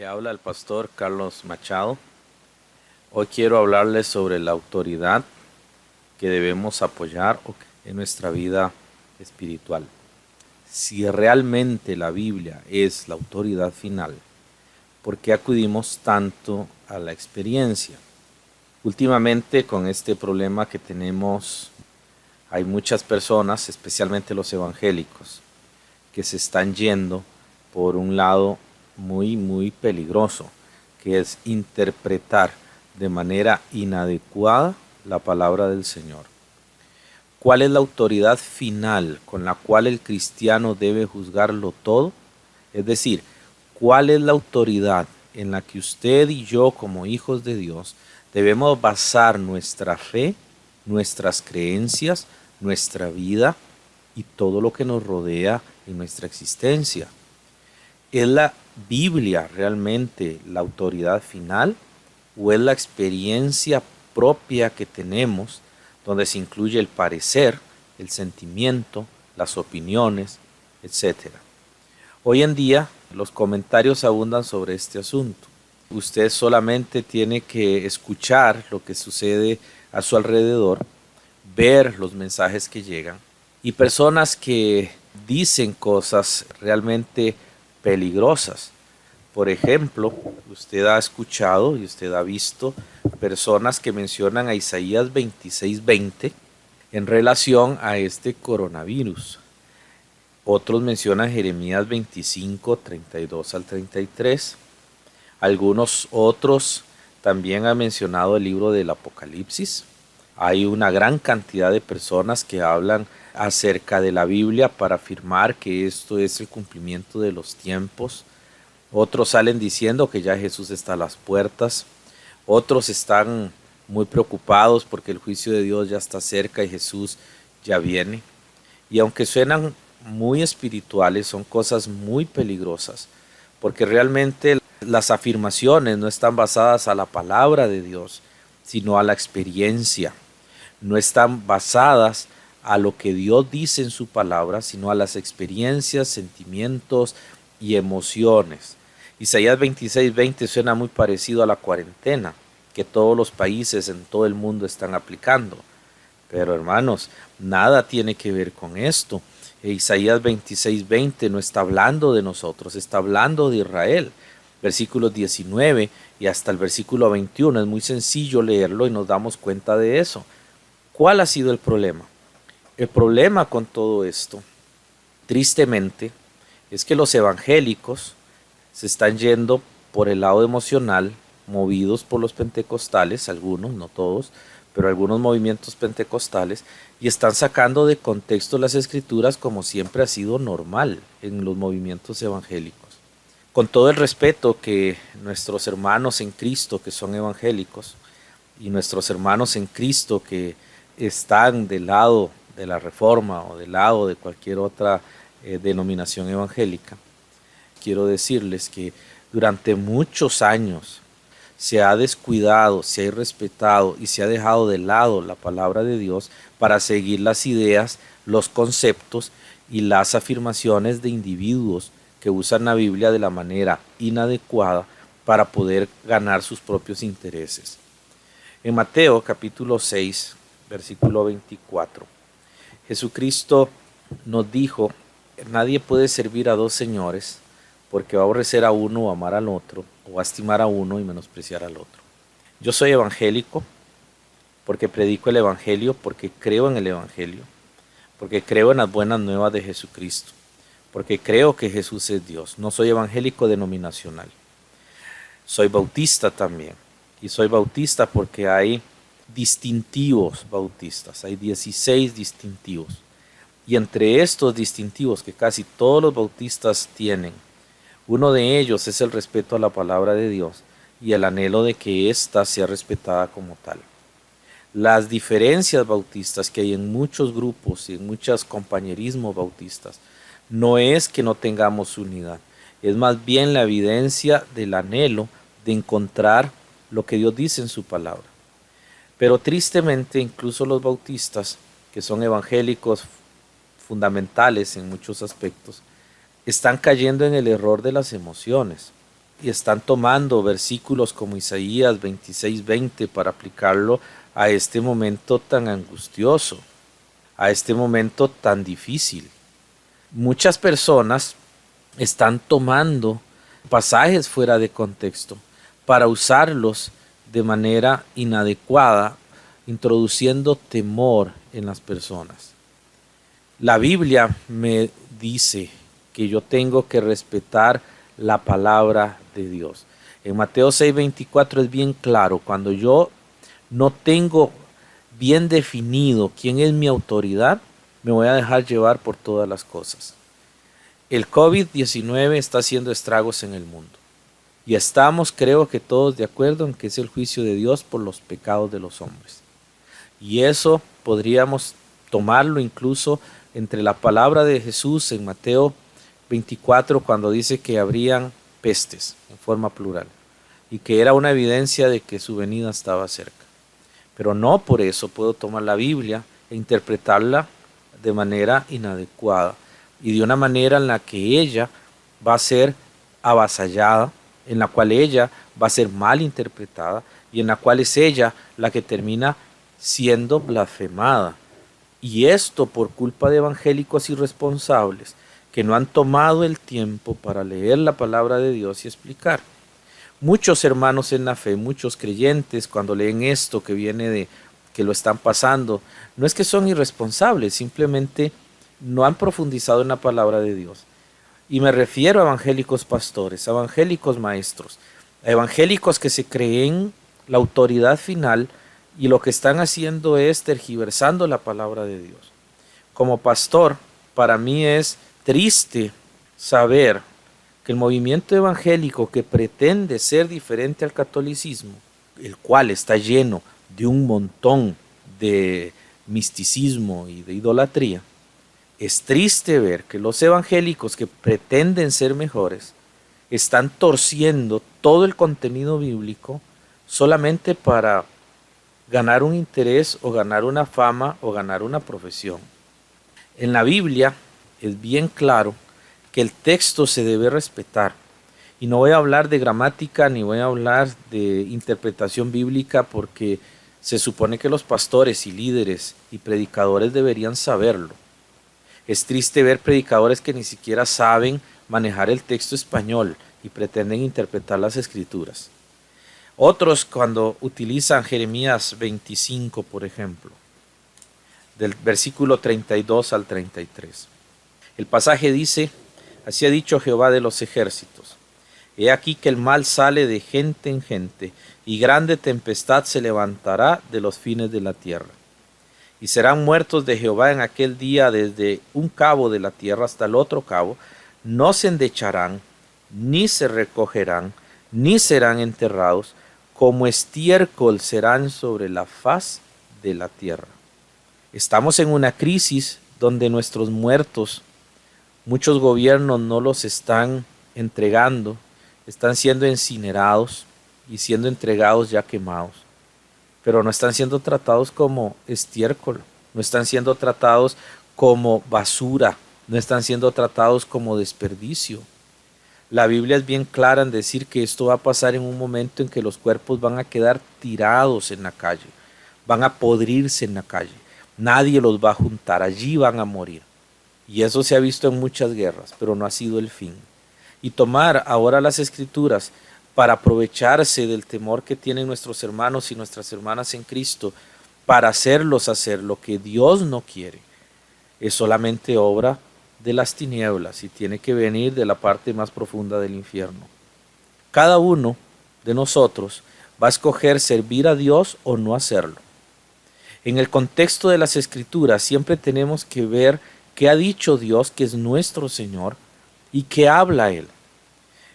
Le habla el pastor Carlos Machado. Hoy quiero hablarles sobre la autoridad que debemos apoyar en nuestra vida espiritual. Si realmente la Biblia es la autoridad final, ¿por qué acudimos tanto a la experiencia? Últimamente, con este problema que tenemos, hay muchas personas, especialmente los evangélicos, que se están yendo por un lado muy peligroso, que es interpretar de manera inadecuada la palabra del Señor. ¿Cuál es la autoridad final con la cual el cristiano debe juzgarlo todo? Es decir, ¿cuál es la autoridad en la que usted y yo, como hijos de Dios, debemos basar nuestra fe, nuestras creencias, nuestra vida y todo lo que nos rodea en nuestra existencia? ¿Es la Biblia realmente la autoridad final o es la experiencia propia que tenemos donde se incluye el parecer, el sentimiento, las opiniones, etcétera? Hoy en día los comentarios abundan sobre este asunto. Usted solamente tiene que escuchar lo que sucede a su alrededor, ver los mensajes que llegan y personas que dicen cosas realmente peligrosas. Por ejemplo, usted ha escuchado y usted ha visto personas que mencionan a Isaías 26:20 en relación a este coronavirus. Otros mencionan Jeremías 25:32 al 33. Algunos otros también han mencionado el libro del Apocalipsis. Hay una gran cantidad de personas que hablan acerca de la Biblia para afirmar que esto es el cumplimiento de los tiempos. Otros salen diciendo que ya Jesús está a las puertas. Otros están muy preocupados porque el juicio de Dios ya está cerca y Jesús ya viene. Y aunque suenan muy espirituales, son cosas muy peligrosas, porque realmente las afirmaciones no están basadas a la palabra de Dios, sino a la experiencia. No están basadas a lo que Dios dice en su palabra, sino a las experiencias, sentimientos y emociones. Isaías 26:20 suena muy parecido a la cuarentena que todos los países en todo el mundo están aplicando. Pero hermanos, nada tiene que ver con esto. Isaías 26:20 no está hablando de nosotros, está hablando de Israel. Versículos 19 y hasta el versículo 21 es muy sencillo leerlo y nos damos cuenta de eso. ¿Cuál ha sido el problema? El problema con todo esto, tristemente, es que los evangélicos se están yendo por el lado emocional, movidos por los pentecostales, algunos, no todos, pero algunos movimientos pentecostales, y están sacando de contexto las escrituras como siempre ha sido normal en los movimientos evangélicos. Con todo el respeto que nuestros hermanos en Cristo que son evangélicos y nuestros hermanos en Cristo que están del lado de la Reforma o del lado de cualquier otra denominación evangélica, quiero decirles que durante muchos años se ha descuidado, se ha irrespetado y se ha dejado de lado la palabra de Dios para seguir las ideas, los conceptos y las afirmaciones de individuos que usan la Biblia de la manera inadecuada para poder ganar sus propios intereses. En Mateo capítulo 6, versículo 24, Jesucristo nos dijo: nadie puede servir a dos señores, porque va a aborrecer a uno o amar al otro, o va a estimar a uno y menospreciar al otro. Yo soy evangélico porque predico el evangelio, porque creo en el evangelio, porque creo en las buenas nuevas de Jesucristo, porque creo que Jesús es Dios. No soy evangélico denominacional. Soy bautista también, y soy bautista porque hay distintivos bautistas, hay 16 distintivos, y entre estos distintivos que casi todos los bautistas tienen, uno de ellos es el respeto a la palabra de Dios y el anhelo de que ésta sea respetada como tal. Las diferencias bautistas que hay en muchos grupos y en muchos compañerismos bautistas no es que no tengamos unidad, es más bien la evidencia del anhelo de encontrar lo que Dios dice en su palabra. Pero tristemente incluso los bautistas, que son evangélicos fundamentales en muchos aspectos, están cayendo en el error de las emociones. y están tomando versículos como Isaías 26:20 para aplicarlo a este momento tan angustioso, a este momento tan difícil. Muchas personas están tomando pasajes fuera de contexto para usarlos de manera inadecuada, introduciendo temor en las personas. La Biblia me dice que yo tengo que respetar la palabra de Dios. En Mateo 6:24 es bien claro, cuando yo no tengo bien definido quién es mi autoridad, me voy a dejar llevar por todas las cosas. El COVID-19 está haciendo estragos en el mundo. Y estamos, creo que todos de acuerdo en que es el juicio de Dios por los pecados de los hombres. Y eso podríamos tomarlo incluso entre la palabra de Jesús en Mateo 24 cuando dice que habrían pestes en forma plural y que era una evidencia de que su venida estaba cerca. Pero no por eso puedo tomar la Biblia e interpretarla de manera inadecuada y de una manera en la que ella va a ser avasallada, en la cual ella va a ser mal interpretada y en la cual es ella la que termina siendo blasfemada. Y esto por culpa de evangélicos irresponsables que no han tomado el tiempo para leer la palabra de Dios y explicar. Muchos hermanos en la fe, muchos creyentes, cuando leen esto que viene de que lo están pasando, no es que son irresponsables, simplemente no han profundizado en la palabra de Dios. Y me refiero a evangélicos pastores, a evangélicos maestros, a evangélicos que se creen la autoridad final y lo que están haciendo es tergiversando la palabra de Dios. Como pastor, para mí es triste saber que el movimiento evangélico que pretende ser diferente al catolicismo, el cual está lleno de un montón de misticismo y de idolatría, es triste ver que los evangélicos que pretenden ser mejores están torciendo todo el contenido bíblico solamente para ganar un interés o ganar una fama o ganar una profesión. En la Biblia es bien claro que el texto se debe respetar. Y no voy a hablar de gramática ni voy a hablar de interpretación bíblica porque se supone que los pastores y líderes y predicadores deberían saberlo. Es triste ver predicadores que ni siquiera saben manejar el texto español y pretenden interpretar las escrituras. Otros cuando utilizan Jeremías 25, por ejemplo, del versículo 32 al 33. El pasaje dice: así ha dicho Jehová de los ejércitos, he aquí que el mal sale de gente en gente, y grande tempestad se levantará de los fines de la tierra. Y serán muertos de Jehová en aquel día desde un cabo de la tierra hasta el otro cabo, no se endecharán, ni se recogerán, ni serán enterrados, como estiércol serán sobre la faz de la tierra. Estamos en una crisis donde nuestros muertos, muchos gobiernos no los están entregando, están siendo incinerados y siendo entregados ya quemados. Pero no están siendo tratados como estiércol, no están siendo tratados como basura, no están siendo tratados como desperdicio. La Biblia es bien clara en decir que esto va a pasar en un momento en que los cuerpos van a quedar tirados en la calle, van a podrirse en la calle, nadie los va a juntar, allí van a morir. Y eso se ha visto en muchas guerras, pero no ha sido el fin. Y tomar ahora las escrituras para aprovecharse del temor que tienen nuestros hermanos y nuestras hermanas en Cristo, para hacerlos hacer lo que Dios no quiere, es solamente obra de las tinieblas y tiene que venir de la parte más profunda del infierno. Cada uno de nosotros va a escoger servir a Dios o no hacerlo. En el contexto de las escrituras siempre tenemos que ver qué ha dicho Dios, que es nuestro Señor, y qué habla Él.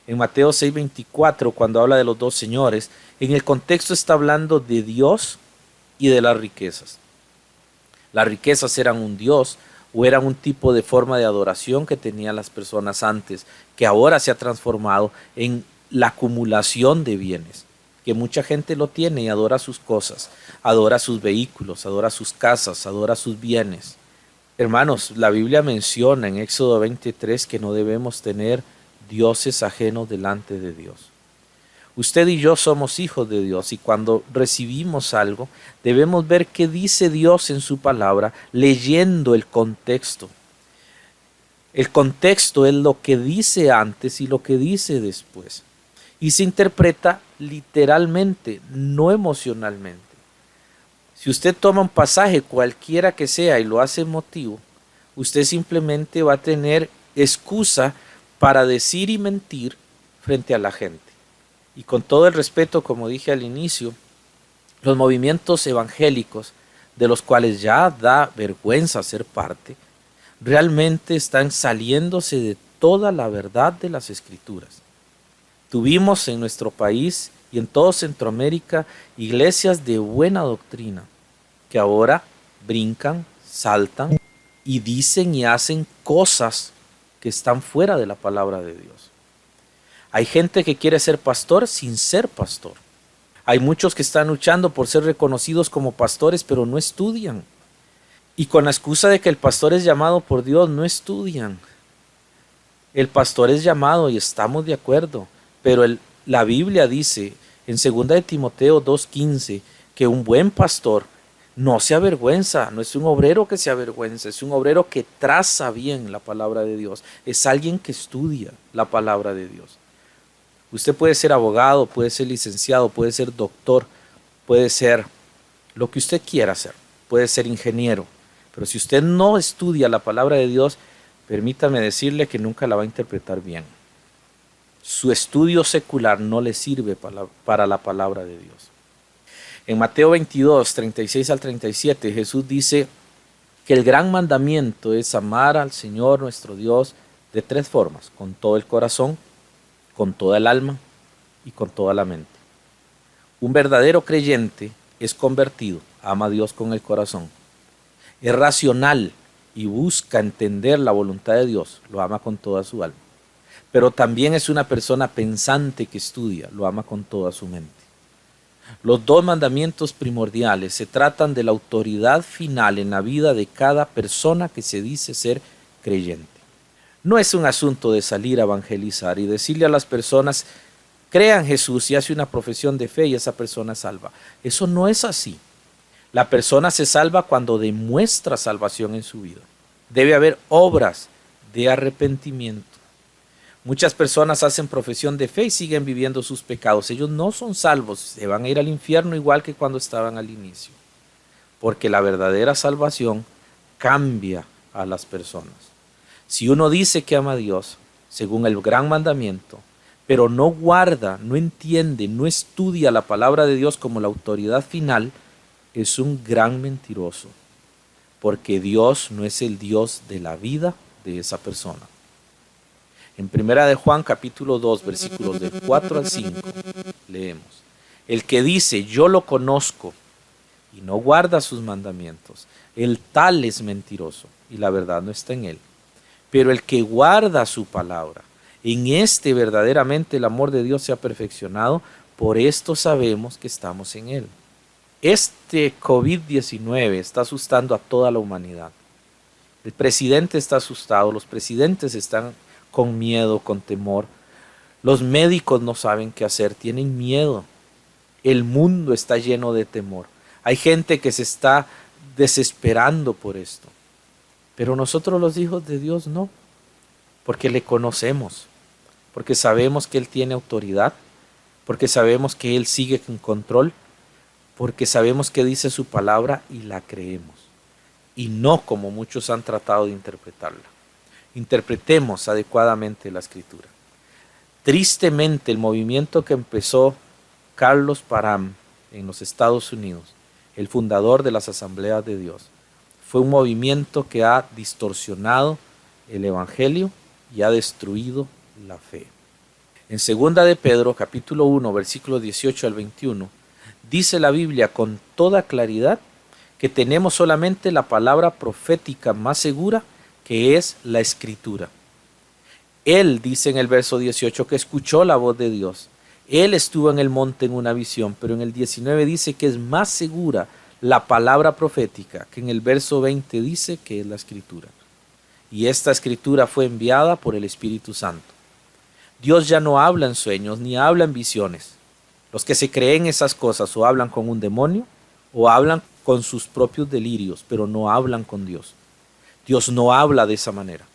En Mateo 6:24, cuando habla de los dos señores, en el contexto está hablando de Dios y de las riquezas. Las riquezas eran un Dios o eran un tipo de forma de adoración que tenían las personas antes, que ahora se ha transformado en la acumulación de bienes, que mucha gente lo tiene y adora sus cosas, adora sus vehículos, adora sus casas, adora sus bienes. Hermanos, la Biblia menciona en Éxodo 23 que no debemos tener dioses ajenos delante de Dios. Usted y yo somos hijos de Dios y cuando recibimos algo debemos ver qué dice Dios en su palabra leyendo el contexto. El contexto es lo que dice antes y lo que dice después. Y se interpreta literalmente, no emocionalmente. Si usted toma un pasaje cualquiera que sea y lo hace emotivo, usted simplemente va a tener excusa para decir y mentir frente a la gente. Y con todo el respeto, como dije al inicio, los movimientos evangélicos, de los cuales ya da vergüenza ser parte, realmente están saliéndose de toda la verdad de las Escrituras. Tuvimos en nuestro país y en todo Centroamérica iglesias de buena doctrina, que ahora brincan, saltan y dicen y hacen cosas que están fuera de la palabra de Dios. Hay gente que quiere ser pastor sin ser pastor. Hay muchos que están luchando por ser reconocidos como pastores, pero no estudian. Y con la excusa de que el pastor es llamado por Dios, no estudian. El pastor es llamado y estamos de acuerdo, pero la Biblia dice en 2 de Timoteo 2:15 que un buen pastor no se avergüenza, no es un obrero que se avergüenza, es un obrero que traza bien la palabra de Dios, es alguien que estudia la palabra de Dios. Usted puede ser abogado, puede ser licenciado, puede ser doctor, puede ser lo que usted quiera hacer, puede ser ingeniero, pero si usted no estudia la palabra de Dios, permítame decirle que nunca la va a interpretar bien. Su estudio secular no le sirve para la palabra de Dios. En Mateo 22, 36 al 37, Jesús dice que el gran mandamiento es amar al Señor nuestro Dios de 3 formas: con todo el corazón, con toda el alma y con toda la mente. Un verdadero creyente es convertido, ama a Dios con el corazón, es racional y busca entender la voluntad de Dios, lo ama con toda su alma. Pero también es una persona pensante que estudia, lo ama con toda su mente. Los 2 mandamientos primordiales se tratan de la autoridad final en la vida de cada persona que se dice ser creyente. No es un asunto de salir a evangelizar y decirle a las personas, crean Jesús y hace una profesión de fe y esa persona es salva. Eso no es así. La persona se salva cuando demuestra salvación en su vida. Debe haber obras de arrepentimiento. Muchas personas hacen profesión de fe y siguen viviendo sus pecados. Ellos no son salvos, se van a ir al infierno igual que cuando estaban al inicio. Porque la verdadera salvación cambia a las personas. Si uno dice que ama a Dios, según el gran mandamiento, pero no guarda, no entiende, no estudia la palabra de Dios como la autoridad final, es un gran mentiroso, porque Dios no es el Dios de la vida de esa persona. En 1 de Juan capítulo 2, versículos del 4 al 5, leemos: el que dice yo lo conozco y no guarda sus mandamientos, el tal es mentiroso y la verdad no está en él. Pero el que guarda su palabra, en este verdaderamente el amor de Dios se ha perfeccionado, por esto sabemos que estamos en él. Este COVID-19 está asustando a toda la humanidad. El presidente está asustado, los presidentes están con miedo, con temor. Los médicos no saben qué hacer, tienen miedo. El mundo está lleno de temor. Hay gente que se está desesperando por esto. Pero nosotros los hijos de Dios no, porque le conocemos, porque sabemos que Él tiene autoridad, porque sabemos que Él sigue en control, porque sabemos que dice su palabra y la creemos. Y no como muchos han tratado de interpretarla. Interpretemos adecuadamente la Escritura. Tristemente, el movimiento que empezó Carlos Parham en los Estados Unidos, el fundador de las Asambleas de Dios, fue un movimiento que ha distorsionado el Evangelio y ha destruido la fe. En 2 de Pedro, capítulo 1, versículos 18 al 21, dice la Biblia con toda claridad que tenemos solamente la palabra profética más segura, que es la Escritura. Él dice en el verso 18 que escuchó la voz de Dios. Él estuvo en el monte en una visión, pero en el 19 dice que es más segura la palabra profética, que en el verso 20 dice que es la Escritura. Y esta Escritura fue enviada por el Espíritu Santo. Dios ya no habla en sueños ni habla en visiones. Los que se creen esas cosas o hablan con un demonio o hablan con sus propios delirios, pero no hablan con Dios. Dios no habla de esa manera.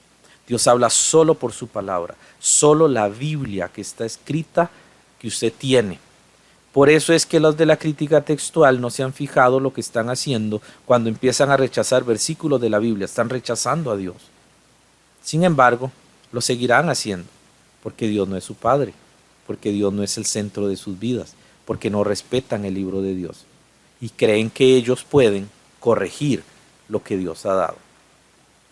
Dios habla solo por su palabra, solo la Biblia que está escrita que usted tiene. Por eso es que los de la crítica textual no se han fijado lo que están haciendo cuando empiezan a rechazar versículos de la Biblia, están rechazando a Dios. Sin embargo, lo seguirán haciendo, porque Dios no es su Padre, porque Dios no es el centro de sus vidas, porque no respetan el libro de Dios y creen que ellos pueden corregir lo que Dios ha dado.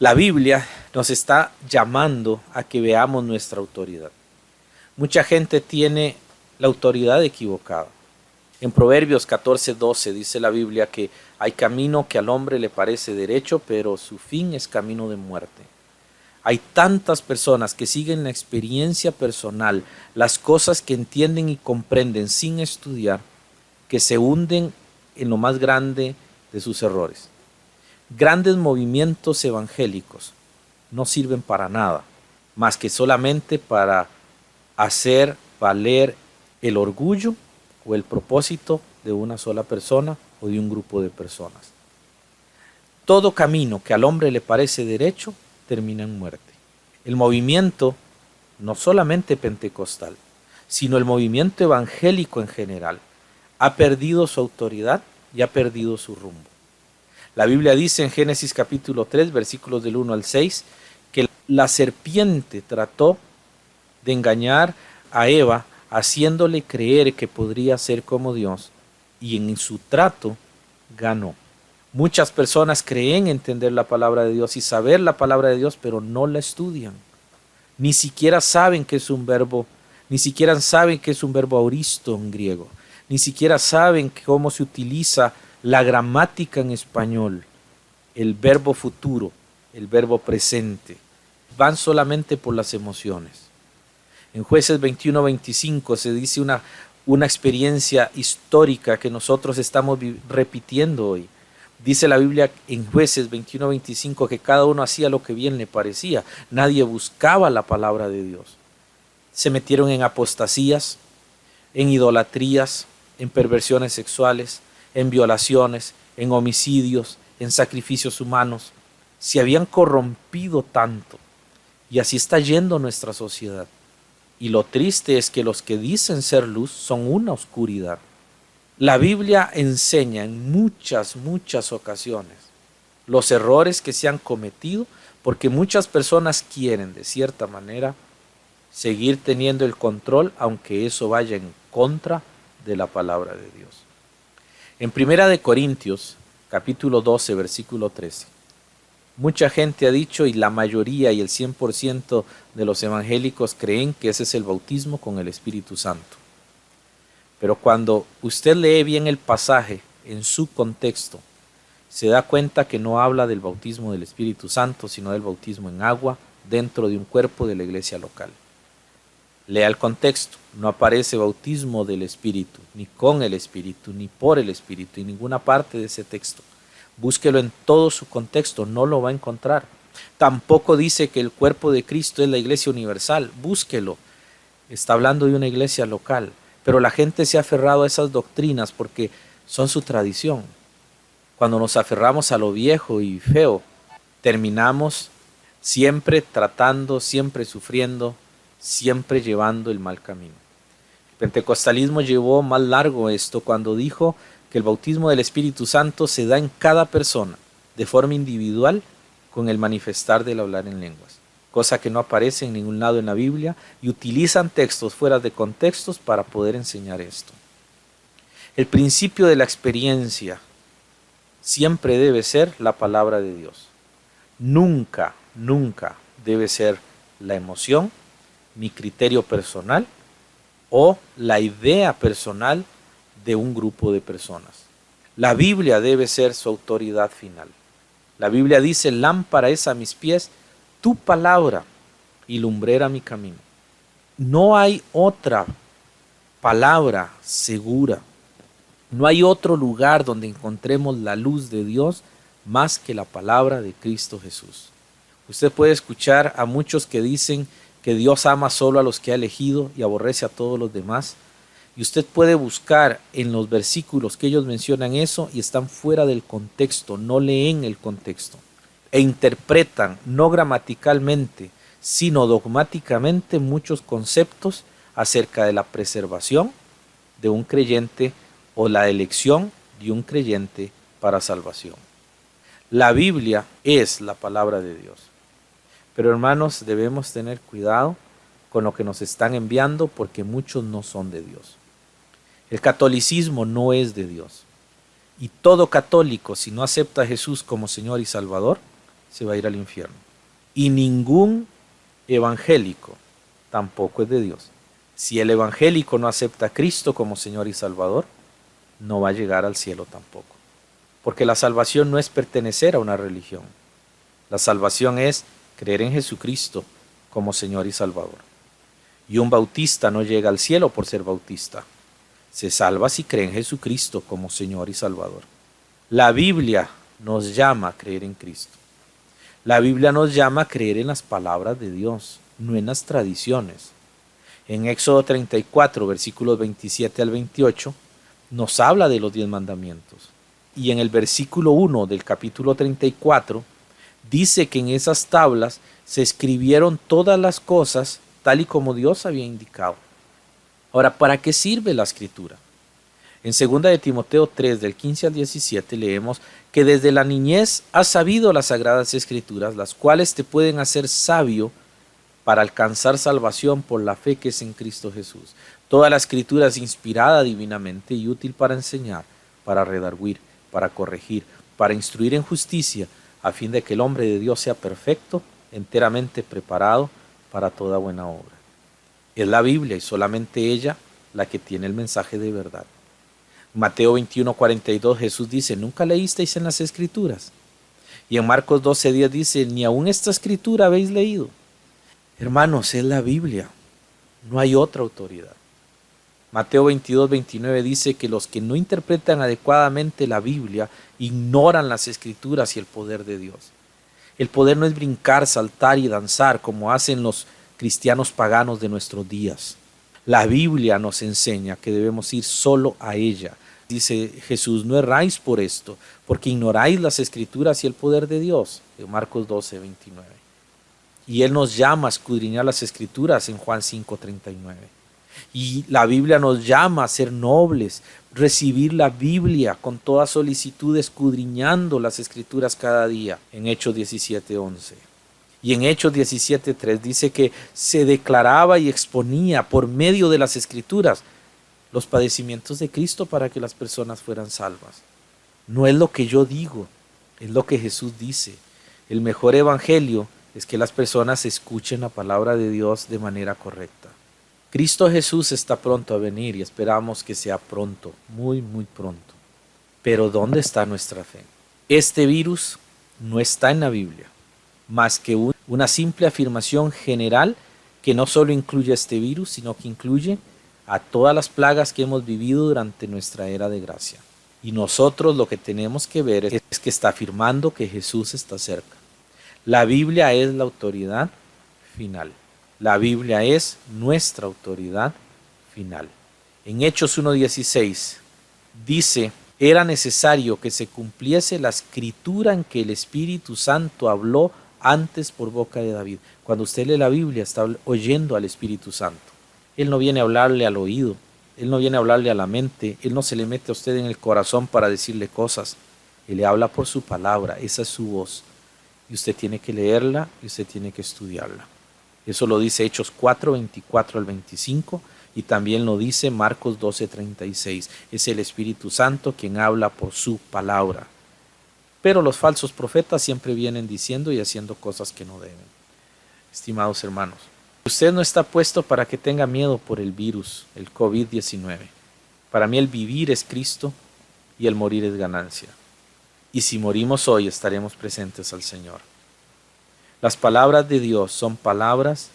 La Biblia nos está llamando a que veamos nuestra autoridad. Mucha gente tiene la autoridad equivocada. En Proverbios 14:12 dice la Biblia que hay camino que al hombre le parece derecho, pero su fin es camino de muerte. Hay tantas personas que siguen la experiencia personal, las cosas que entienden y comprenden sin estudiar, que se hunden en lo más grande de sus errores. Grandes movimientos evangélicos no sirven para nada, más que solamente para hacer valer el orgullo o el propósito de una sola persona o de un grupo de personas. Todo camino que al hombre le parece derecho termina en muerte. El movimiento, no solamente pentecostal, sino el movimiento evangélico en general, ha perdido su autoridad y ha perdido su rumbo. La Biblia dice en Génesis capítulo 3, versículos del 1 al 6, que la serpiente trató de engañar a Eva, haciéndole creer que podría ser como Dios, y en su trato ganó. Muchas personas creen entender la palabra de Dios y saber la palabra de Dios, pero no la estudian. Ni siquiera saben que es un verbo, ni siquiera saben que es un verbo auristo en griego, ni siquiera saben cómo se utiliza la gramática en español, el verbo futuro, el verbo presente. Van solamente por las emociones. En Jueces 21-25 se dice una experiencia histórica que nosotros estamos repitiendo hoy. Dice la Biblia en Jueces 21-25 que cada uno hacía lo que bien le parecía. Nadie buscaba la palabra de Dios. Se metieron en apostasías, en idolatrías, en perversiones sexuales, en violaciones, en homicidios, en sacrificios humanos. Se habían corrompido tanto. Y así está yendo nuestra sociedad. Y lo triste es que los que dicen ser luz son una oscuridad. La Biblia enseña en muchas ocasiones los errores que se han cometido porque muchas personas quieren, de cierta manera, seguir teniendo el control, aunque eso vaya en contra de la palabra de Dios. En 1 Corintios, capítulo 12, versículo 13, mucha gente ha dicho, y la mayoría y el 100% de los evangélicos creen que ese es el bautismo con el Espíritu Santo. Pero cuando usted lee bien el pasaje en su contexto, se da cuenta que no habla del bautismo del Espíritu Santo, sino del bautismo en agua dentro de un cuerpo de la iglesia local. Lea el contexto, no aparece bautismo del Espíritu, ni con el Espíritu, ni por el Espíritu, en ninguna parte de ese texto. Búsquelo en todo su contexto, no lo va a encontrar. Tampoco dice que el cuerpo de Cristo es la iglesia universal, búsquelo. Está hablando de una iglesia local. Pero la gente se ha aferrado a esas doctrinas porque son su tradición. Cuando nos aferramos a lo viejo y feo, terminamos siempre tratando, siempre sufriendo, siempre llevando el mal camino. El pentecostalismo llevó más largo esto cuando dijo que el bautismo del Espíritu Santo se da en cada persona, de forma individual, con el manifestar del hablar en lenguas. Cosa que no aparece en ningún lado en la Biblia, y utilizan textos fuera de contextos para poder enseñar esto. El principio de la experiencia siempre debe ser la palabra de Dios. Nunca debe ser la emoción, mi criterio personal o la idea personal de un grupo de personas. La Biblia debe ser su autoridad final. La Biblia dice, lámpara es a mis pies tu palabra y lumbrera mi camino. No hay otra palabra segura. No hay otro lugar donde encontremos la luz de Dios más que la palabra de Cristo Jesús. Usted puede escuchar a muchos que dicen que Dios ama solo a los que ha elegido y aborrece a todos los demás. Y usted puede buscar en los versículos que ellos mencionan eso y están fuera del contexto, no leen el contexto e interpretan no gramaticalmente, sino dogmáticamente muchos conceptos acerca de la preservación de un creyente o la elección de un creyente para salvación. La Biblia es la palabra de Dios. Pero hermanos, debemos tener cuidado con lo que nos están enviando porque muchos no son de Dios. El catolicismo no es de Dios. Y todo católico, si no acepta a Jesús como Señor y Salvador, se va a ir al infierno. Y ningún evangélico tampoco es de Dios. Si el evangélico no acepta a Cristo como Señor y Salvador, no va a llegar al cielo tampoco. Porque la salvación no es pertenecer a una religión. La salvación es creer en Jesucristo como Señor y Salvador. Y un bautista no llega al cielo por ser bautista. Se salva si cree en Jesucristo como Señor y Salvador. La Biblia nos llama a creer en Cristo. La Biblia nos llama a creer en las palabras de Dios, no en las tradiciones. En Éxodo 34, versículos 27 al 28, nos habla de los 10 mandamientos. Y en el versículo 1 del capítulo 34, dice que en esas tablas se escribieron todas las cosas tal y como Dios había indicado. Ahora, ¿para qué sirve la escritura? En 2 de Timoteo 3, del 15 al 17, leemos que desde la niñez has sabido las sagradas escrituras, las cuales te pueden hacer sabio para alcanzar salvación por la fe que es en Cristo Jesús. Toda la escritura es inspirada divinamente y útil para enseñar, para redarguir, para corregir, para instruir en justicia, a fin de que el hombre de Dios sea perfecto, enteramente preparado para toda buena obra. Es la Biblia y solamente ella la que tiene el mensaje de verdad. Mateo 21:42 Jesús dice, ¿nunca leísteis en las Escrituras? Y en Marcos 12:10 dice, ni aun esta Escritura habéis leído. Hermanos, es la Biblia, no hay otra autoridad. Mateo 22:29 dice que los que no interpretan adecuadamente la Biblia ignoran las Escrituras y el poder de Dios. El poder no es brincar, saltar y danzar como hacen los cristianos paganos de nuestros días. La Biblia nos enseña que debemos ir solo a ella. Dice Jesús, no erráis por esto, porque ignoráis las Escrituras y el poder de Dios. En Marcos 12:29. Y Él nos llama a escudriñar las Escrituras en Juan 5:39. Y la Biblia nos llama a ser nobles, recibir la Biblia con toda solicitud, escudriñando las Escrituras cada día, en Hechos 17:11. Y en Hechos 17:3 dice que se declaraba y exponía por medio de las Escrituras los padecimientos de Cristo para que las personas fueran salvas. No es lo que yo digo, es lo que Jesús dice. El mejor evangelio es que las personas escuchen la palabra de Dios de manera correcta. Cristo Jesús está pronto a venir y esperamos que sea pronto, muy, muy pronto. Pero ¿dónde está nuestra fe? Este virus no está en la Biblia, más que una simple afirmación general que no solo incluye este virus, sino que incluye a todas las plagas que hemos vivido durante nuestra era de gracia. Y nosotros lo que tenemos que ver es que está afirmando que Jesús está cerca. La Biblia es la autoridad final. La Biblia es nuestra autoridad final. En Hechos 1:16 dice, era necesario que se cumpliese la escritura en que el Espíritu Santo habló antes por boca de David. Cuando usted lee la Biblia está oyendo al Espíritu Santo. Él no viene a hablarle al oído, Él no viene a hablarle a la mente, Él no se le mete a usted en el corazón para decirle cosas. Él le habla por su palabra, esa es su voz. Y usted tiene que leerla y usted tiene que estudiarla. Eso lo dice Hechos 4:24 al 25 y también lo dice Marcos 12:36. Es el Espíritu Santo quien habla por su palabra. Pero los falsos profetas siempre vienen diciendo y haciendo cosas que no deben. Estimados hermanos, usted no está puesto para que tenga miedo por el virus, el COVID-19. Para mí el vivir es Cristo y el morir es ganancia. Y si morimos hoy estaremos presentes al Señor. Las palabras de Dios son palabras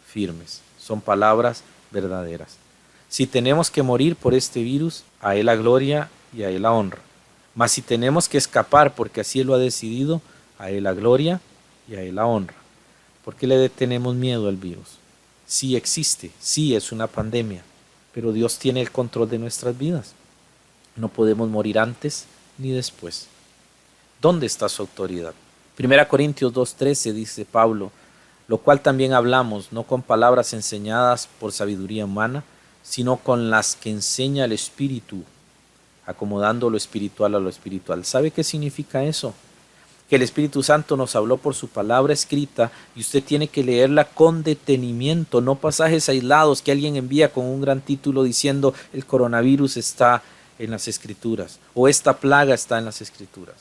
firmes, son palabras verdaderas. Si tenemos que morir por este virus, a Él la gloria y a Él la honra. Mas si tenemos que escapar porque así Él lo ha decidido, a Él la gloria y a Él la honra. ¿Por qué le tenemos miedo al virus? Sí existe, sí es una pandemia, pero Dios tiene el control de nuestras vidas. No podemos morir antes ni después. ¿Dónde está su autoridad? 1 Corintios 2:13 dice Pablo, lo cual también hablamos, no con palabras enseñadas por sabiduría humana, sino con las que enseña el Espíritu, acomodando lo espiritual a lo espiritual. ¿Sabe qué significa eso? Que el Espíritu Santo nos habló por su palabra escrita y usted tiene que leerla con detenimiento, no pasajes aislados que alguien envía con un gran título diciendo el coronavirus está en las Escrituras o esta plaga está en las Escrituras.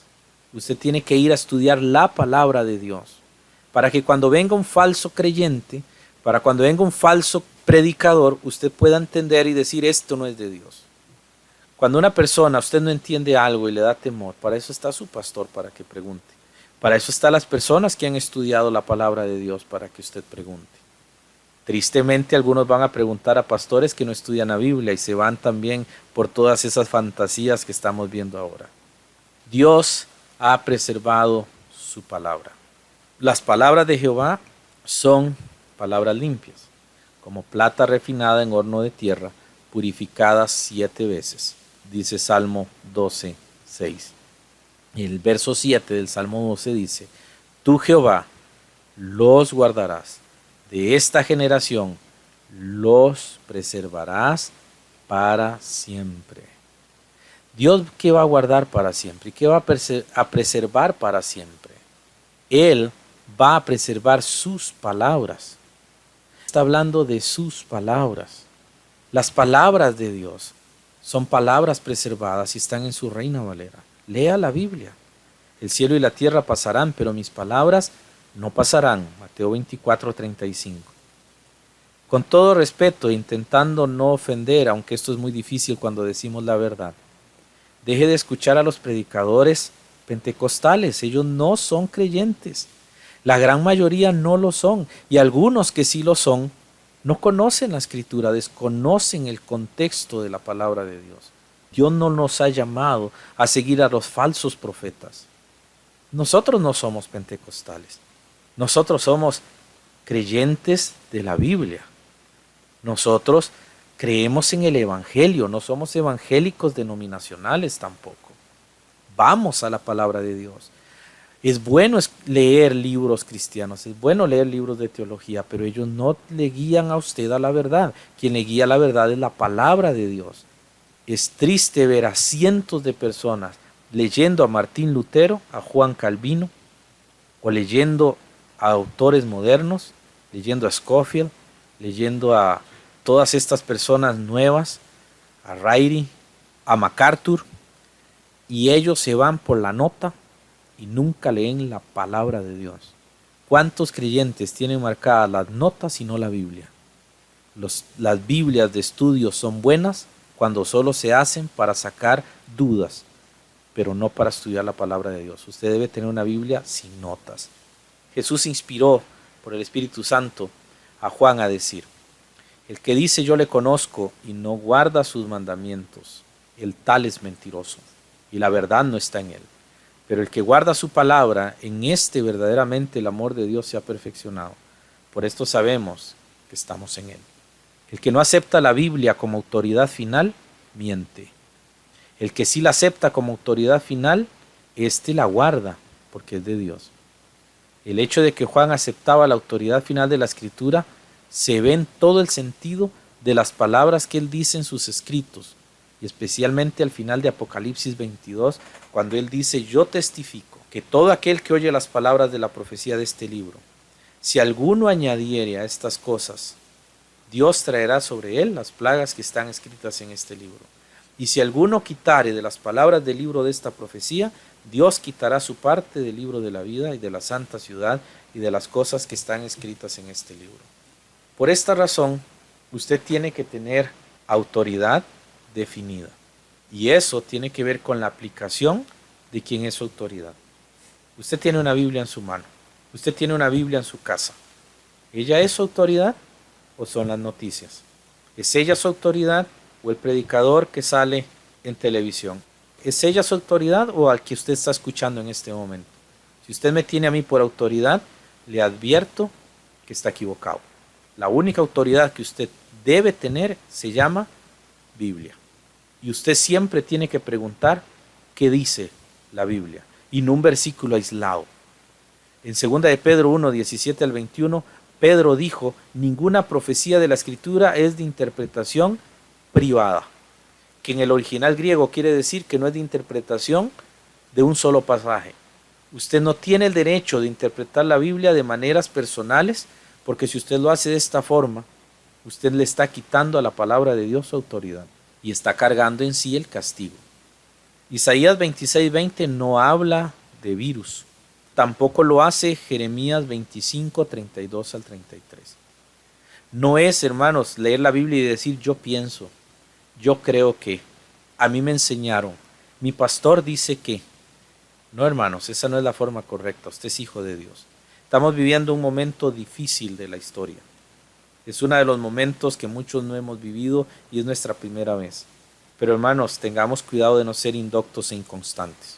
Usted tiene que ir a estudiar la palabra de Dios para que cuando venga un falso creyente, para cuando venga un falso predicador, usted pueda entender y decir esto no es de Dios. Cuando una persona, usted no entiende algo y le da temor, para eso está su pastor, para que pregunte. Para eso están las personas que han estudiado la palabra de Dios, para que usted pregunte. Tristemente algunos van a preguntar a pastores que no estudian la Biblia y se van también por todas esas fantasías que estamos viendo ahora. Dios ha preservado su palabra. Las palabras de Jehová son palabras limpias, como plata refinada en horno de tierra, purificadas 7 veces, dice Salmo 12:6. Y el verso 7 del Salmo 12 dice, tú Jehová los guardarás, de esta generación los preservarás para siempre. Dios, ¿qué va a guardar para siempre? ¿Qué va a preservar para siempre? Él va a preservar sus palabras. Está hablando de sus palabras. Las palabras de Dios son palabras preservadas y están en su Reina Valera. Lea la Biblia. El cielo y la tierra pasarán, pero mis palabras no pasarán. Mateo 24:35. Con todo respeto, intentando no ofender, aunque esto es muy difícil cuando decimos la verdad, deje de escuchar a los predicadores pentecostales. Ellos no son creyentes. La gran mayoría no lo son. Y algunos que sí lo son, no conocen la Escritura, desconocen el contexto de la palabra de Dios. Dios no nos ha llamado a seguir a los falsos profetas. Nosotros no somos pentecostales. Nosotros somos creyentes de la Biblia. Nosotros creemos en el Evangelio, no somos evangélicos denominacionales tampoco. Vamos a la palabra de Dios. Es bueno leer libros cristianos, es bueno leer libros de teología, pero ellos no le guían a usted a la verdad. Quien le guía a la verdad es la palabra de Dios. Es triste ver a cientos de personas leyendo a Martín Lutero, a Juan Calvino, o leyendo a autores modernos, leyendo a Scofield, leyendo a todas estas personas nuevas, a Ryrie, a MacArthur, y ellos se van por la nota y nunca leen la palabra de Dios. ¿Cuántos creyentes tienen marcadas las notas y no la Biblia? Las Biblias de estudio son buenas cuando solo se hacen para sacar dudas, pero no para estudiar la palabra de Dios. Usted debe tener una Biblia sin notas. Jesús inspiró por el Espíritu Santo a Juan a decir, el que dice yo le conozco y no guarda sus mandamientos, el tal es mentiroso y la verdad no está en él. Pero el que guarda su palabra, en este verdaderamente el amor de Dios se ha perfeccionado. Por esto sabemos que estamos en él. El que no acepta la Biblia como autoridad final, miente. El que sí la acepta como autoridad final, éste la guarda, porque es de Dios. El hecho de que Juan aceptaba la autoridad final de la Escritura se ve en todo el sentido de las palabras que él dice en sus escritos, y especialmente al final de Apocalipsis 22, cuando él dice, yo testifico que todo aquel que oye las palabras de la profecía de este libro, si alguno añadiere a estas cosas, Dios traerá sobre él las plagas que están escritas en este libro. Y si alguno quitare de las palabras del libro de esta profecía, Dios quitará su parte del libro de la vida y de la santa ciudad y de las cosas que están escritas en este libro. Por esta razón, usted tiene que tener autoridad definida. Y eso tiene que ver con la aplicación de quién es su autoridad. Usted tiene una Biblia en su mano. Usted tiene una Biblia en su casa. ¿Ella es su autoridad o son las noticias? ¿Es ella su autoridad o el predicador que sale en televisión? ¿Es ella su autoridad o al que usted está escuchando en este momento? Si usted me tiene a mí por autoridad, le advierto que está equivocado. La única autoridad que usted debe tener se llama Biblia. Y usted siempre tiene que preguntar qué dice la Biblia y no un versículo aislado. En 2 de Pedro 1, 17 al 21, Pedro dijo, ninguna profecía de la Escritura es de interpretación privada, que en el original griego quiere decir que no es de interpretación de un solo pasaje. Usted no tiene el derecho de interpretar la Biblia de maneras personales, porque si usted lo hace de esta forma, usted le está quitando a la palabra de Dios su autoridad y está cargando en sí el castigo. Isaías 26:20 no habla de virus. Tampoco lo hace Jeremías 25, 32 al 33. No es, hermanos, leer la Biblia y decir yo pienso, yo creo que, a mí me enseñaron, mi pastor dice que. No, hermanos, esa no es la forma correcta. Usted es hijo de Dios. Estamos viviendo un momento difícil de la historia. Es uno de los momentos que muchos no hemos vivido y es nuestra primera vez. Pero hermanos, tengamos cuidado de no ser indoctos e inconstantes.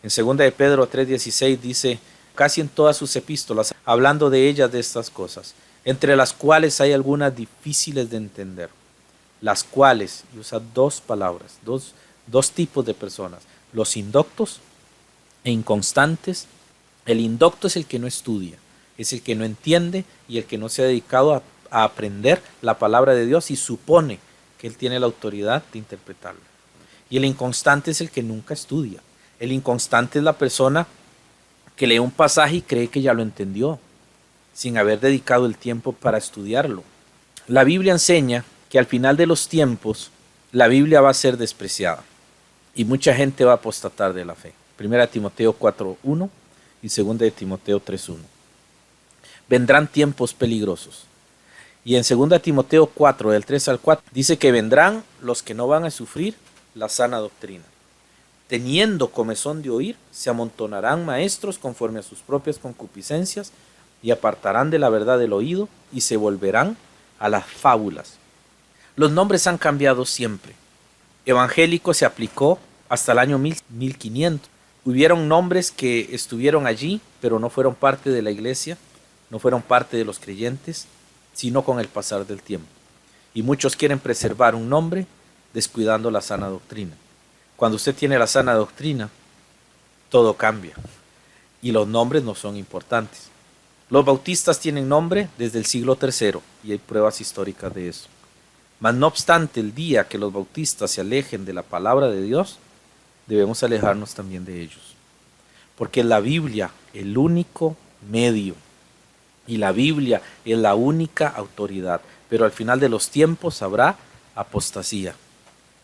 En 2 de Pedro 3:16 dice, casi en todas sus epístolas, hablando de ellas de estas cosas, entre las cuales hay algunas difíciles de entender, las cuales, y usa dos palabras, dos tipos de personas, los indoctos e inconstantes. El indocto es el que no estudia, es el que no entiende y el que no se ha dedicado a aprender la palabra de Dios y supone que él tiene la autoridad de interpretarla. Y el inconstante es el que nunca estudia. El inconstante es la persona que lee un pasaje y cree que ya lo entendió, sin haber dedicado el tiempo para estudiarlo. La Biblia enseña que al final de los tiempos, la Biblia va a ser despreciada y mucha gente va a apostatar de la fe. 1 Timoteo 4:1 y 2 de Timoteo 3:1. Vendrán tiempos peligrosos. Y en 2 Timoteo 4, del 3 al 4, dice que vendrán los que no van a sufrir la sana doctrina. Teniendo comezón de oír, se amontonarán maestros conforme a sus propias concupiscencias y apartarán de la verdad el oído y se volverán a las fábulas. Los nombres han cambiado siempre. Evangélico se aplicó hasta el año 1500. Hubieron nombres que estuvieron allí, pero no fueron parte de la iglesia, no fueron parte de los creyentes, sino con el pasar del tiempo. Y muchos quieren preservar un nombre descuidando la sana doctrina. Cuando usted tiene la sana doctrina, todo cambia y los nombres no son importantes. Los bautistas tienen nombre desde el siglo III y hay pruebas históricas de eso. Mas no obstante, el día que los bautistas se alejen de la palabra de Dios, debemos alejarnos también de ellos. Porque la Biblia es el único medio y la Biblia es la única autoridad. Pero al final de los tiempos habrá apostasía.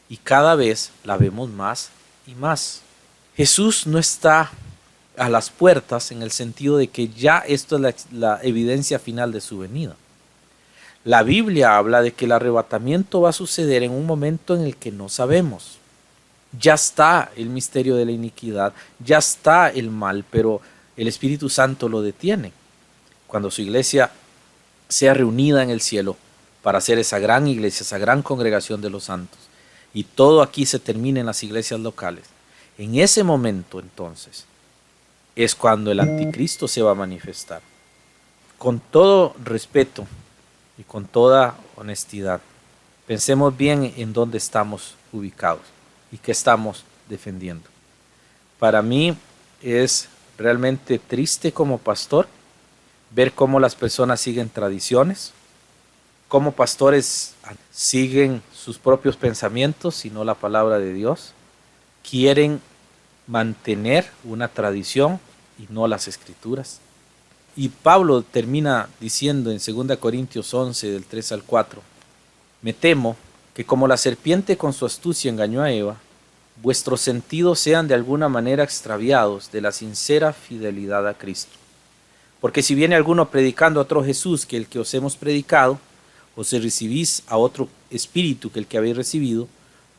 Y cada vez la vemos más y más. Jesús no está a las puertas en el sentido de que ya esto es la evidencia final de su venida. La Biblia habla de que el arrebatamiento va a suceder en un momento en el que no sabemos. Ya está el misterio de la iniquidad, ya está el mal, pero el Espíritu Santo lo detiene. Cuando su iglesia sea reunida en el cielo para hacer esa gran iglesia, esa gran congregación de los santos, y todo aquí se termina en las iglesias locales, en ese momento entonces es cuando el anticristo se va a manifestar. Con todo respeto y con toda honestidad, pensemos bien en dónde estamos ubicados y qué estamos defendiendo. Para mí es realmente triste como pastor ver cómo las personas siguen tradiciones, cómo pastores siguen sus propios pensamientos y no la palabra de Dios, quieren mantener una tradición y no las escrituras. Y Pablo termina diciendo en 2 Corintios 11, del 3 al 4, me temo que como la serpiente con su astucia engañó a Eva, vuestros sentidos sean de alguna manera extraviados de la sincera fidelidad a Cristo. Porque si viene alguno predicando a otro Jesús que el que os hemos predicado, o si recibís a otro espíritu que el que habéis recibido,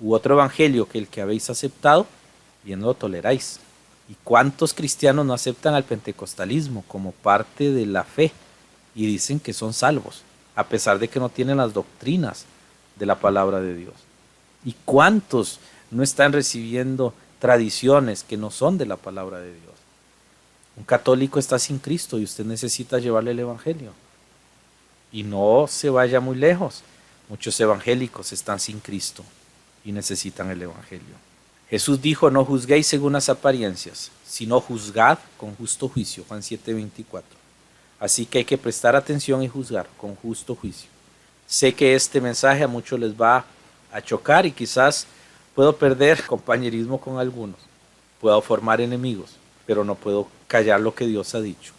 u otro evangelio que el que habéis aceptado, bien lo toleráis. ¿Y cuántos cristianos no aceptan al pentecostalismo como parte de la fe y dicen que son salvos, a pesar de que no tienen las doctrinas de la palabra de Dios? ¿Y cuántos no están recibiendo tradiciones que no son de la palabra de Dios? Un católico está sin Cristo y usted necesita llevarle el evangelio. Y no se vaya muy lejos. Muchos evangélicos están sin Cristo y necesitan el Evangelio. Jesús dijo, no juzguéis según las apariencias, sino juzgad con justo juicio. Juan 7:24. Así que hay que prestar atención y juzgar con justo juicio. Sé que este mensaje a muchos les va a chocar y quizás puedo perder compañerismo con algunos. Puedo formar enemigos, pero no puedo callar lo que Dios ha dicho.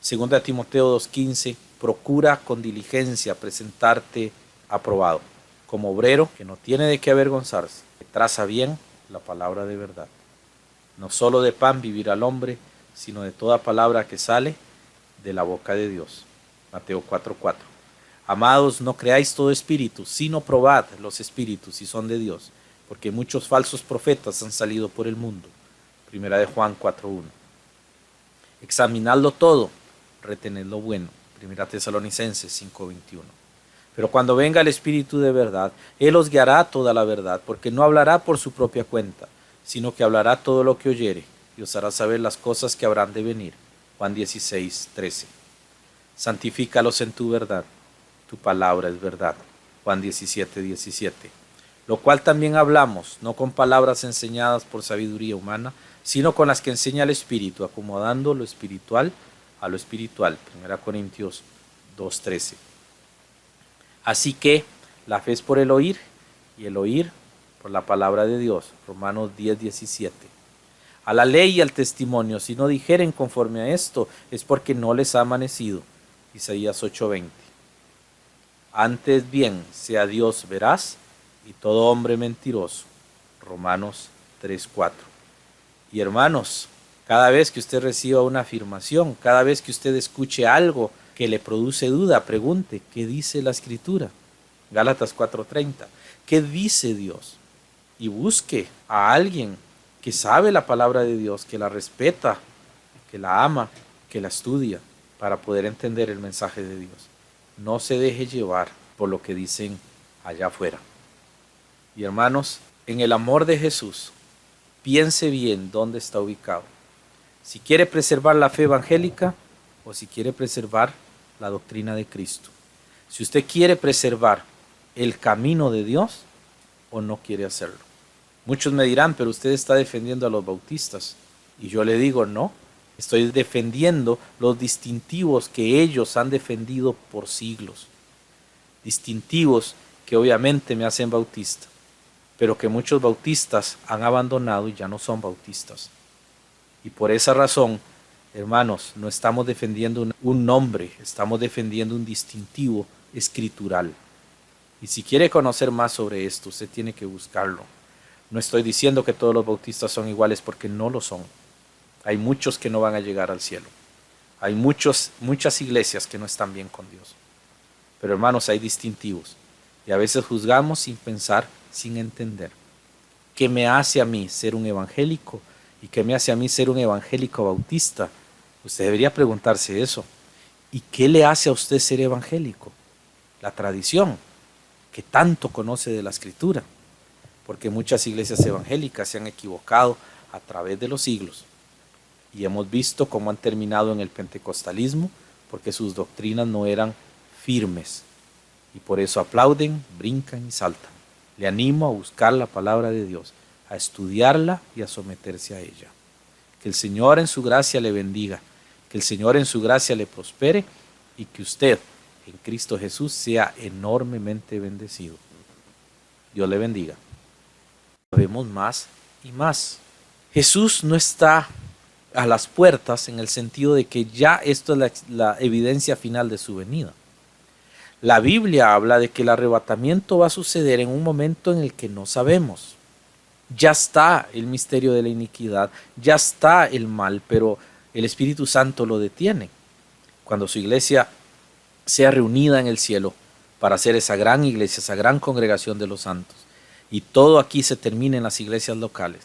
Segunda Timoteo 2:15, procura con diligencia presentarte aprobado, como obrero que no tiene de qué avergonzarse, que traza bien la palabra de verdad. No solo de pan vivirá el hombre, sino de toda palabra que sale de la boca de Dios. Mateo 4:4. Amados, no creáis todo espíritu, sino probad los espíritus si son de Dios, porque muchos falsos profetas han salido por el mundo. Primera de Juan 4:1. Examinadlo todo, retened lo bueno. Primera Tesalonicenses 5:21. Pero cuando venga el Espíritu de verdad, Él os guiará a toda la verdad, porque no hablará por su propia cuenta, sino que hablará todo lo que oyere, y os hará saber las cosas que habrán de venir. Juan 16:13. Santifícalos en tu verdad, tu palabra es verdad. Juan 17:17. Lo cual también hablamos, no con palabras enseñadas por sabiduría humana, sino con las que enseña el Espíritu, acomodando lo espiritual a lo espiritual. 1 Corintios 2:13. Así que la fe es por el oír, y el oír por la palabra de Dios. Romanos 10:17. A la ley y al testimonio, si no dijeren conforme a esto, es porque no les ha amanecido. Isaías 8:20. Antes bien sea Dios veraz y todo hombre mentiroso. Romanos 3:4. Y hermanos, cada vez que usted reciba una afirmación, cada vez que usted escuche algo que le produce duda, pregunte, ¿qué dice la Escritura? Gálatas 4:30. ¿Qué dice Dios? Y busque a alguien que sabe la palabra de Dios, que la respeta, que la ama, que la estudia, para poder entender el mensaje de Dios. No se deje llevar por lo que dicen allá afuera. Y hermanos, en el amor de Jesús, piense bien dónde está ubicado. Si quiere preservar la fe evangélica o si quiere preservar la doctrina de Cristo. Si usted quiere preservar el camino de Dios o no quiere hacerlo. Muchos me dirán, pero usted está defendiendo a los bautistas. Y yo le digo, no, estoy defendiendo los distintivos que ellos han defendido por siglos. Distintivos que obviamente me hacen bautista, pero que muchos bautistas han abandonado y ya no son bautistas. Y por esa razón, hermanos, no estamos defendiendo un nombre, estamos defendiendo un distintivo escritural. Y si quiere conocer más sobre esto, usted tiene que buscarlo. No estoy diciendo que todos los bautistas son iguales porque no lo son. Hay muchos que no van a llegar al cielo. Hay muchas iglesias que no están bien con Dios. Pero hermanos, hay distintivos. Y a veces juzgamos sin pensar, sin entender. ¿Qué me hace a mí ser un evangélico? ¿Y qué me hace a mí ser un evangélico bautista? Usted debería preguntarse eso. ¿Y qué le hace a usted ser evangélico? La tradición, que tanto conoce de la Escritura. Porque muchas iglesias evangélicas se han equivocado a través de los siglos. Y hemos visto cómo han terminado en el pentecostalismo, porque sus doctrinas no eran firmes. Y por eso aplauden, brincan y saltan. Le animo a buscar la palabra de Dios, a estudiarla y a someterse a ella. Que el Señor en su gracia le bendiga, que el Señor en su gracia le prospere y que usted en Cristo Jesús sea enormemente bendecido. Dios le bendiga. Vemos más y más. Jesús no está a las puertas en el sentido de que ya esto es la evidencia final de su venida. La Biblia habla de que el arrebatamiento va a suceder en un momento en el que no sabemos. Ya está el misterio de la iniquidad, ya está el mal, pero el Espíritu Santo lo detiene. Cuando su iglesia sea reunida en el cielo para hacer esa gran iglesia, esa gran congregación de los santos, y todo aquí se termine en las iglesias locales,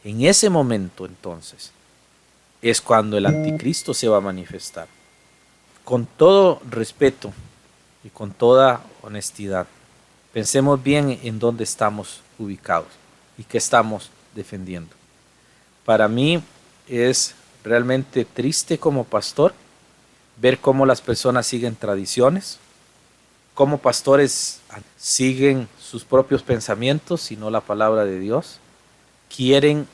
en ese momento entonces es cuando el anticristo se va a manifestar. Con todo respeto y con toda honestidad, pensemos bien en dónde estamos ubicados y qué estamos defendiendo. Para mí es realmente triste como pastor ver cómo las personas siguen tradiciones, Como pastores siguen sus propios pensamientos y no la palabra de Dios. Quieren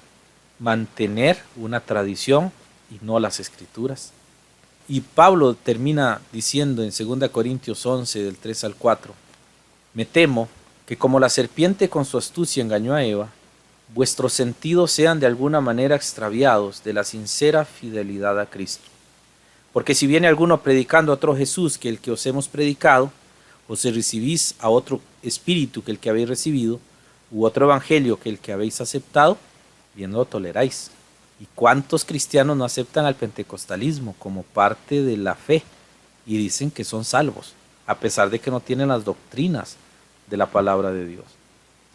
mantener una tradición y no las escrituras. Y Pablo termina diciendo en 2 Corintios 11, del 3 al 4, me temo que como la serpiente con su astucia engañó a Eva, vuestros sentidos sean de alguna manera extraviados de la sincera fidelidad a Cristo. Porque si viene alguno predicando a otro Jesús que el que os hemos predicado, o si recibís a otro espíritu que el que habéis recibido, u otro evangelio que el que habéis aceptado, bien lo toleráis. ¿Y cuántos cristianos no aceptan al pentecostalismo como parte de la fe y dicen que son salvos, a pesar de que no tienen las doctrinas de la palabra de Dios?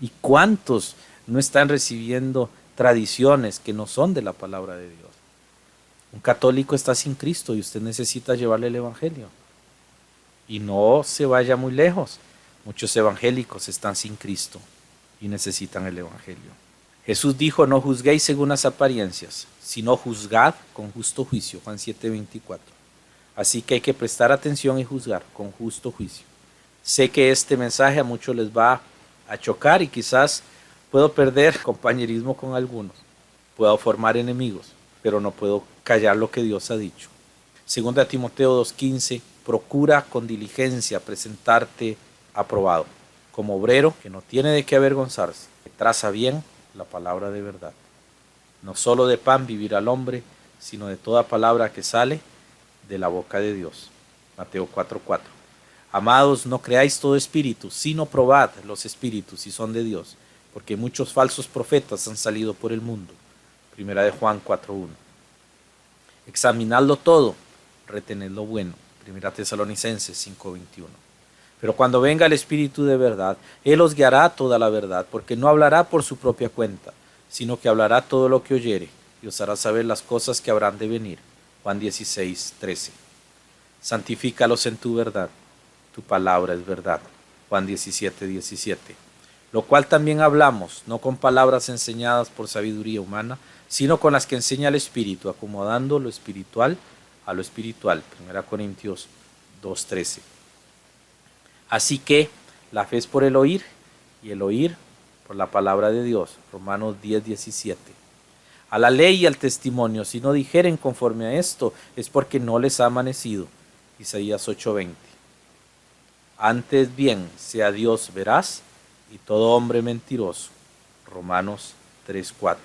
¿Y cuántos no están recibiendo tradiciones que no son de la palabra de Dios? Un católico está sin Cristo y usted necesita llevarle el evangelio. Y no se vaya muy lejos. Muchos evangélicos están sin Cristo y necesitan el evangelio. Jesús dijo, no juzguéis según las apariencias, sino juzgad con justo juicio. Juan 7:24. Así que hay que prestar atención y juzgar con justo juicio. Sé que este mensaje a muchos les va a chocar y quizás puedo perder compañerismo con algunos. Puedo formar enemigos, pero no puedo callar lo que Dios ha dicho. Segunda a Timoteo 2:15, procura con diligencia presentarte aprobado, como obrero que no tiene de qué avergonzarse, que traza bien la palabra de verdad. No solo de pan vivirá el hombre, sino de toda palabra que sale de la boca de Dios. Mateo 4:4. Amados, no creáis todo espíritu, sino probad los espíritus si son de Dios, porque muchos falsos profetas han salido por el mundo. Primera de Juan 4:1. Examinadlo todo, retened lo bueno. Primera Tesalonicenses 5:21. Pero cuando venga el Espíritu de verdad, Él os guiará a toda la verdad, porque no hablará por su propia cuenta, sino que hablará todo lo que oyere, y os hará saber las cosas que habrán de venir. Juan 16:13. Santifícalos en tu verdad, tu palabra es verdad. Juan 17:17. Lo cual también hablamos, no con palabras enseñadas por sabiduría humana, sino con las que enseña el Espíritu, acomodando lo espiritual a lo espiritual. 1 Corintios 2:13. Así que la fe es por el oír, y el oír por la palabra de Dios. Romanos 10:17. A la ley y al testimonio, si no dijeren conforme a esto, es porque no les ha amanecido. Isaías 8:20. Antes bien sea Dios veraz y todo hombre mentiroso. Romanos 3:4.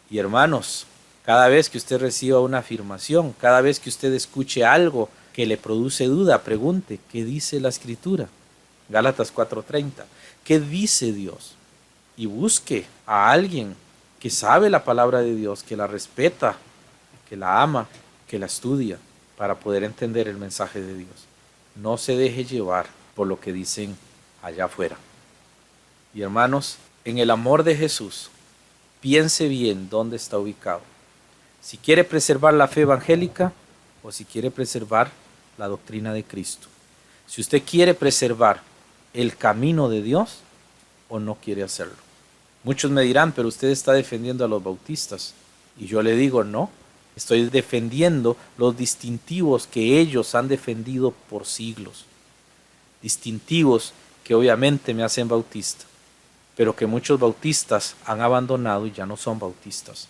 Y hermanos, cada vez que usted reciba una afirmación, cada vez que usted escuche algo que le produce duda, pregunte, ¿qué dice la Escritura? Gálatas 4:30. ¿Qué dice Dios? Y busque a alguien que sabe la palabra de Dios, que la respeta, que la ama, que la estudia, para poder entender el mensaje de Dios. No se deje llevar por lo que dicen allá afuera. Y hermanos, en el amor de Jesús, piense bien dónde está ubicado. Si quiere preservar la fe evangélica o si quiere preservar la doctrina de Cristo. Si usted quiere preservar el camino de Dios o no quiere hacerlo. Muchos me dirán, pero usted está defendiendo a los bautistas. Y yo le digo, no, estoy defendiendo los distintivos que ellos han defendido por siglos. Distintivos que obviamente me hacen bautista, pero que muchos bautistas han abandonado y ya no son bautistas.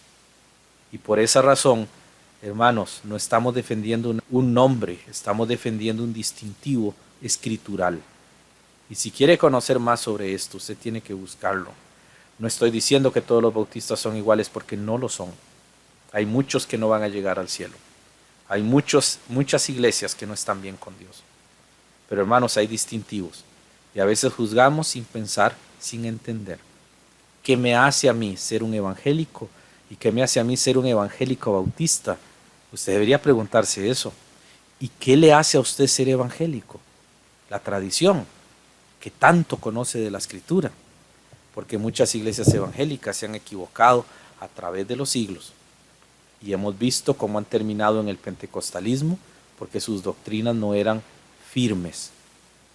Y por esa razón, hermanos, no estamos defendiendo un nombre, estamos defendiendo un distintivo escritural. Y si quiere conocer más sobre esto, usted tiene que buscarlo. No estoy diciendo que todos los bautistas son iguales porque no lo son. Hay muchos que no van a llegar al cielo. Hay muchas iglesias que no están bien con Dios. Pero hermanos, hay distintivos. Y a veces juzgamos sin pensar, sin entender. ¿Qué me hace a mí ser un evangélico? ¿Y qué me hace a mí ser un evangélico bautista? Usted debería preguntarse eso. ¿Y qué le hace a usted ser evangélico? La tradición, que tanto conoce de la Escritura. Porque muchas iglesias evangélicas se han equivocado a través de los siglos. Y hemos visto cómo han terminado en el pentecostalismo, porque sus doctrinas no eran firmes.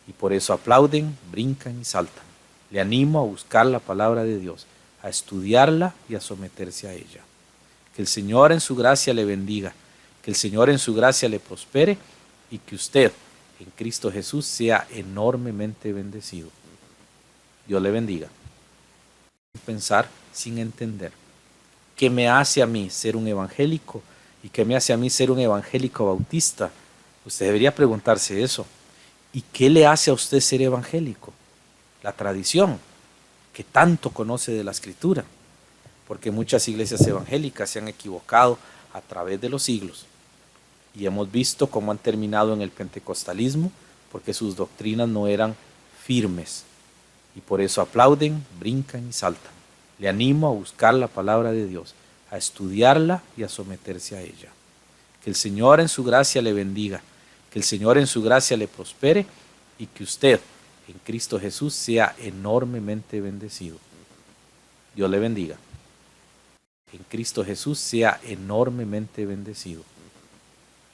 Y por eso aplauden, brincan y saltan. Le animo a buscar la palabra de Dios, a estudiarla y a someterse a ella. Que el Señor en su gracia le bendiga, que el Señor en su gracia le prospere y que usted en Cristo Jesús sea enormemente bendecido. Dios le bendiga. Pensar sin entender. ¿Qué me hace a mí ser un evangélico? ¿Y qué me hace a mí ser un evangélico bautista? Usted debería preguntarse eso. ¿Y qué le hace a usted ser evangélico? La tradición, que tanto conoce de la Escritura. Porque muchas iglesias evangélicas se han equivocado a través de los siglos. Y hemos visto cómo han terminado en el pentecostalismo, porque sus doctrinas no eran firmes. Y por eso aplauden, brincan y saltan. Le animo a buscar la palabra de Dios, a estudiarla y a someterse a ella. Que el Señor en su gracia le bendiga, que el Señor en su gracia le prospere y que usted en Cristo Jesús sea enormemente bendecido. Dios le bendiga. En Cristo Jesús sea enormemente bendecido.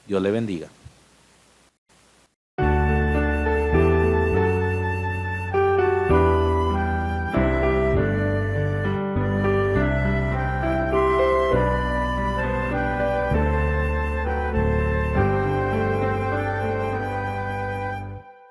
Dios le bendiga.